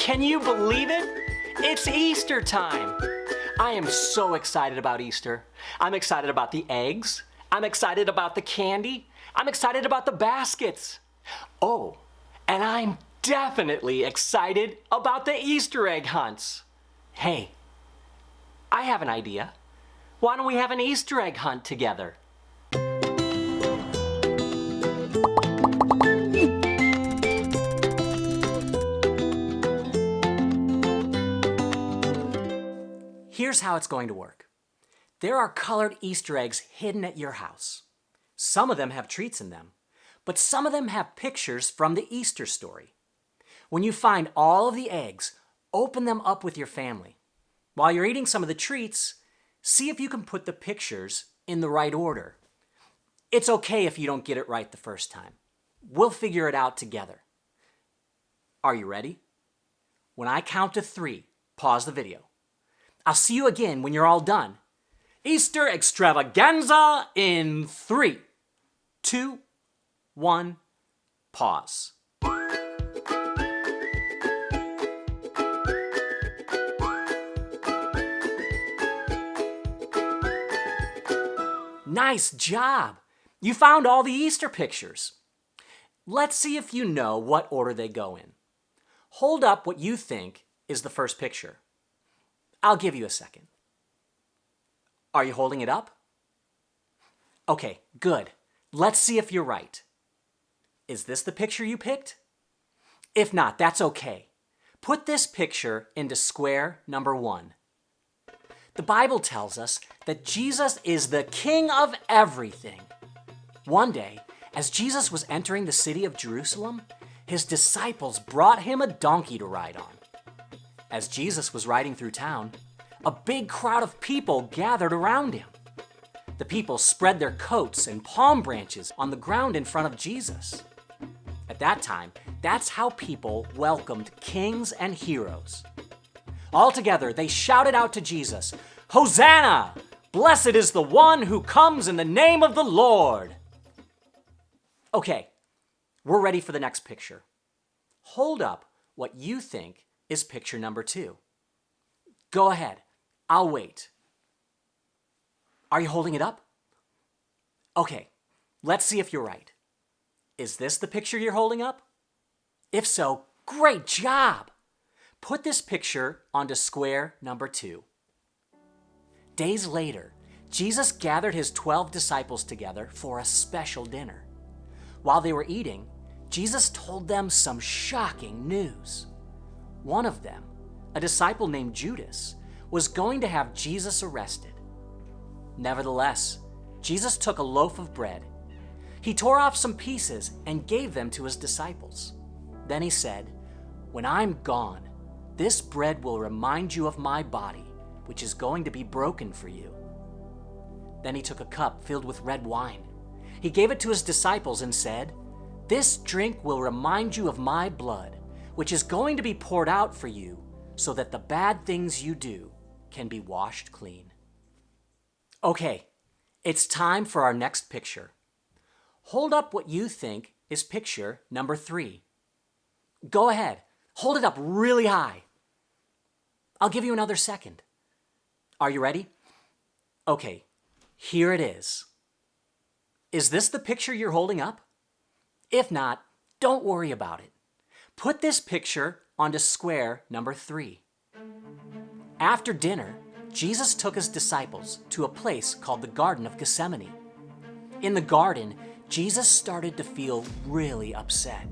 Can you believe it? It's Easter time. I am so excited about Easter. I'm excited about the eggs. I'm excited about the candy. I'm excited about the baskets. Oh, and I'm definitely excited about the Easter egg hunts. Hey, I have an idea. Why don't we have an Easter egg hunt together? Here's how it's going to work. There are colored Easter eggs hidden at your house. Some of them have treats in them, but some of them have pictures from the Easter story. When you find all of the eggs, open them up with your family. While you're eating some of the treats, see if you can put the pictures in the right order. It's okay if you don't get it right the first time. We'll figure it out together. Are you ready? When I count to 3, pause the video. I'll see you again when you're all done. Easter extravaganza in 3, 2, 1, pause. Nice job! You found all the Easter pictures. Let's see if you know what order they go in. Hold up what you think is the first picture. I'll give you a second. Are you holding it up? Okay, good. Let's see if you're right. Is this the picture you picked? If not, that's okay. Put this picture into square number 1. The Bible tells us that Jesus is the King of everything. One day, as Jesus was entering the city of Jerusalem, his disciples brought him a donkey to ride on. As Jesus was riding through town, a big crowd of people gathered around him. The people spread their coats and palm branches on the ground in front of Jesus. At that time, that's how people welcomed kings and heroes. All together, they shouted out to Jesus, "Hosanna! Blessed is the one who comes in the name of the Lord!" Okay, we're ready for the next picture. Hold up what you think is picture number 2. Go ahead, I'll wait. Are you holding it up? Okay, let's see if you're right. Is this the picture you're holding up? If so, great job! Put this picture onto square number 2. Days later, Jesus gathered his 12 disciples together for a special dinner. While they were eating, Jesus told them some shocking news. One of them, a disciple named Judas, was going to have Jesus arrested. Nevertheless, Jesus took a loaf of bread. He tore off some pieces and gave them to his disciples. Then he said, "When I'm gone, this bread will remind you of my body, which is going to be broken for you." Then he took a cup filled with red wine. He gave it to his disciples and said, "This drink will remind you of my blood, which is going to be poured out for you, so that the bad things you do can be washed clean." Okay, it's time for our next picture. Hold up what you think is picture number 3. Go ahead, hold it up really high. I'll give you another second. Are you ready? Okay, here it is. Is this the picture you're holding up? If not, don't worry about it. Put this picture onto square number 3. After dinner, Jesus took his disciples to a place called the Garden of Gethsemane. In the garden, Jesus started to feel really upset.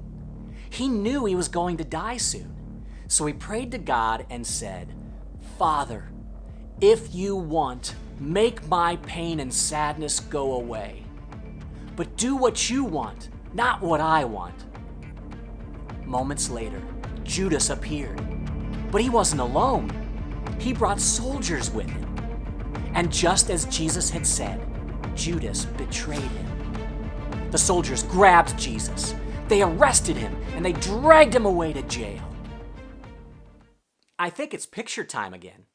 He knew he was going to die soon, so he prayed to God and said, "Father, if you want, make my pain and sadness go away. But do what you want, not what I want." Moments later, Judas appeared. But he wasn't alone. He brought soldiers with him. And just as Jesus had said, Judas betrayed him. The soldiers grabbed Jesus. They arrested him and they dragged him away to jail. I think it's picture time again.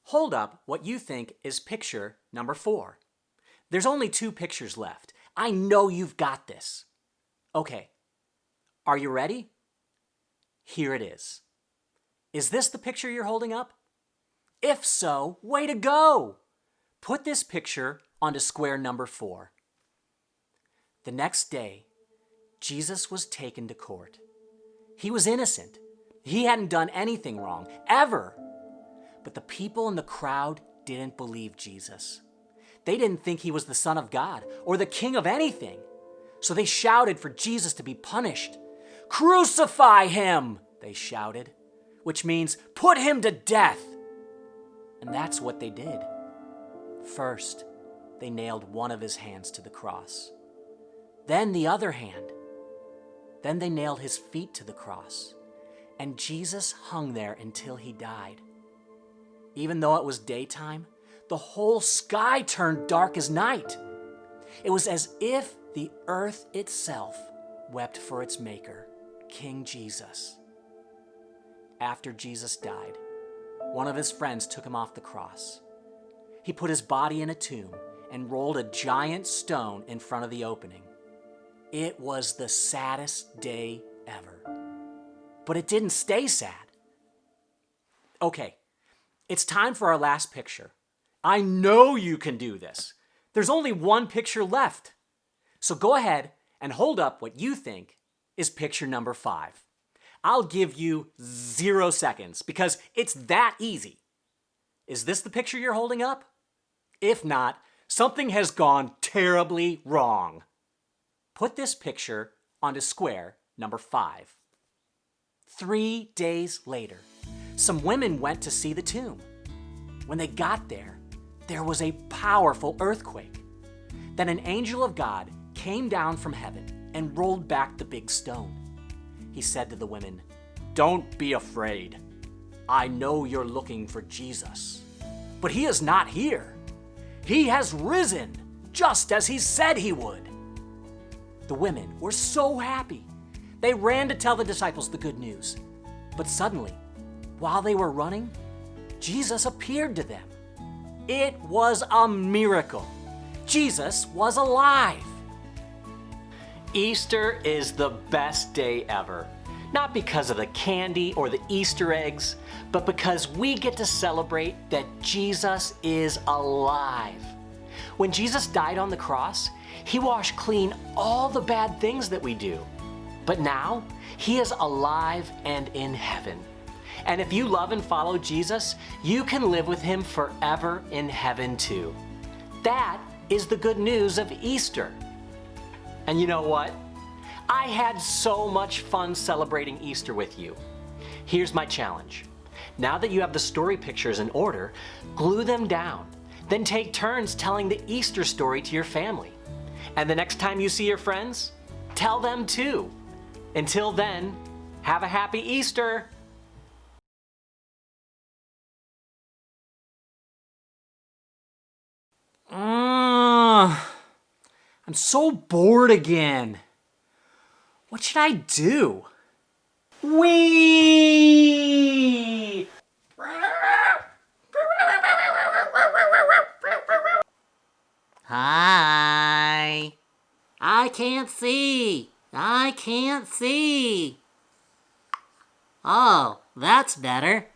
Hold up what you think is picture number 4. There's only 2 pictures left. I know you've got this. Okay, are you ready? Here it is. Is this the picture you're holding up? If so, way to go! Put this picture onto square number 4. The next day, Jesus was taken to court. He was innocent. He hadn't done anything wrong, ever. But the people in the crowd didn't believe Jesus. They didn't think he was the Son of God or the King of anything. So they shouted for Jesus to be punished. "Crucify him!" they shouted, which means put him to death. And that's what they did. First, they nailed one of his hands to the cross. Then the other hand. Then they nailed his feet to the cross. And Jesus hung there until he died. Even though it was daytime, the whole sky turned dark as night. It was as if the earth itself wept for its maker, King Jesus. After Jesus died, one of his friends took him off the cross. He put his body in a tomb and rolled a giant stone in front of the opening. It was the saddest day ever. But it didn't stay sad. Okay, it's time for our last picture. I know you can do this. There's only one picture left. So go ahead and hold up what you think is picture number 5. I'll give you 0 seconds because it's that easy. Is this the picture you're holding up? If not, something has gone terribly wrong. Put this picture onto square number 5. 3 days later, some women went to see the tomb. When they got there, there was a powerful earthquake. Then an angel of God came down from heaven and rolled back the big stone. He said to the women, "Don't be afraid. I know you're looking for Jesus, but he is not here. He has risen, just as he said he would." The women were so happy. They ran to tell the disciples the good news. But suddenly, while they were running, Jesus appeared to them. It was a miracle. Jesus was alive. Easter is the best day ever. Not because of the candy or the Easter eggs, but because we get to celebrate that Jesus is alive. When Jesus died on the cross, he washed clean all the bad things that we do. But now, he is alive and in heaven. And if you love and follow Jesus, you can live with him forever in heaven too. That is the good news of Easter. And you know what? I had so much fun celebrating Easter with you. Here's my challenge. Now that you have the story pictures in order, glue them down. Then take turns telling the Easter story to your family. And the next time you see your friends, tell them too. Until then, have a happy Easter! I'm so bored again. What should I do? Whee! Hi. I can't see. I can't see. Oh, that's better.